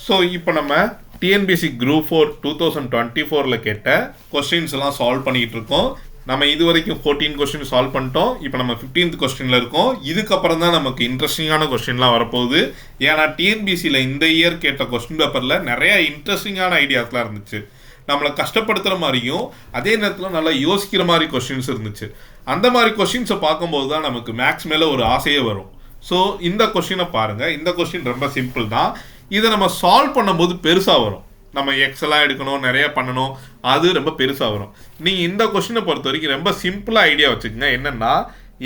So இப்போ நம்ம TNPSC group 4 2024 கேட்ட கொஸ்டின்ஸ் எல்லாம் சால்வ் பண்ணிகிட்டு இருக்கோம். நம்ம இது வரைக்கும் 14 கொஸ்டின் சால்வ் பண்ணிட்டோம். இப்போ நம்ம 15th கொஸ்டினில் இருக்கோம். இதுக்கப்புறம் தான் நமக்கு இன்ட்ரெஸ்டிங்கான கொஸ்டின்லாம் வரப்போகுது. ஏன்னா டிஎன்பிஎஸ்சியில் இந்த இயர் கேட்ட கொஸ்டின் பேப்பரில் நிறைய இன்ட்ரெஸ்டிங்கான ஐடியாஸ்லாம் இருந்துச்சு. நம்மளை கஷ்டப்படுத்துகிற மாதிரியும் அதே நேரத்தில் நல்லா யோசிக்கிற மாதிரி கொஸ்டின்ஸ் இருந்துச்சு. அந்த மாதிரி கொஸ்டின்ஸை பார்க்கும்போது தான் நமக்கு மேக்ஸ் மேலே ஒரு ஆசையே வரும். ஸோ இந்த கொஸ்டினை பாருங்கள். இந்த கொஸ்டின் ரொம்ப சிம்பிள் தான். இதை நம்ம சால்வ் பண்ணும்போது பெருசாக வரும். நம்ம எக்ஸெல்லாம் எடுக்கணும், நிறைய பண்ணணும், அது ரொம்ப பெருசாக வரும். நீங்கள் இந்த கொஸ்டினை பொறுத்த வரைக்கும் ரொம்ப சிம்பிளாக ஐடியா வச்சுக்கோங்க. என்னென்னா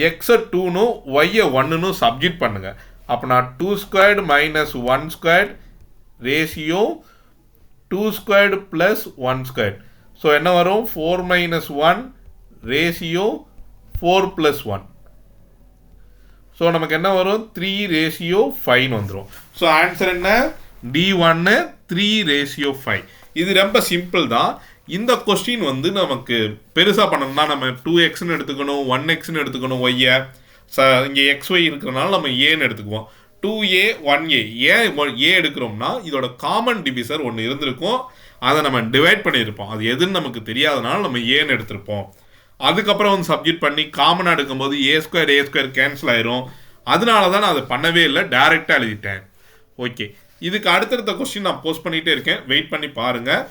எக்ஸை 2னு ஒய்யை 1னு சப்ஜெக்ட் பண்ணுங்கள். அப்போ நான் 2 squared minus 1 squared ratio 2 squared plus 1 squared. So என்ன வரும்? 4 மைனஸ் 1 ரேஷியோ 4 ப்ளஸ் 1. ஸோ நமக்கு என்ன வரும்? 3 ரேஷியோ 5 வந்துடும். ஸோ ஆன்சர் என்ன? D1 3 ratio 5. இது ரொம்ப சிம்பிள் தான். இந்த கொஸ்டின் வந்து நமக்கு பெருசாக பண்ணணும்னா நம்ம 2xன்னு எடுத்துக்கணும், 1xன்னு எடுத்துக்கணும் ஒய்யை. இங்கே xy இருக்கிறனால நம்ம ஏன்னு எடுத்துக்குவோம். 2a 1a. ஏன் ஏ எடுக்கிறோம்னா இதோட காமன் டிவிசர் ஒன்று இருந்திருக்கும், அதை நம்ம டிவைட் பண்ணியிருப்போம். அது எதுன்னு நமக்கு தெரியாதனால நம்ம ஏன்னு எடுத்திருப்போம். அதுக்கப்புறம் வந்து சப்ஜெக்ட் பண்ணி காமனாக எடுக்கும்போது ஏ ஸ்கொயர் கேன்சல் ஆயிரும். அதனால தான் நான் அதை பண்ணவே இல்லை, டைரெக்டாக எழுதிட்டேன். ஓகே, இதுக்கு அடுத்தடுத்த கொஸ்டின் நான் போஸ்ட் பண்ணிகிட்டே இருக்கேன், வெயிட் பண்ணி பாருங்கள்.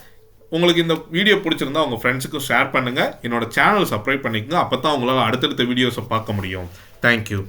உங்களுக்கு இந்த வீடியோ பிடிச்சிருந்தா உங்கள் ஃப்ரெண்ட்ஸுக்கும் ஷேர் பண்ணுங்கள். என்னோட சேனல் சப்ஸ்கிரைப் பண்ணிக்கோங்க. அப்போ தான் உங்களால் அடுத்தடுத்த வீடியோஸை பார்க்க முடியும். தேங்க்யூ.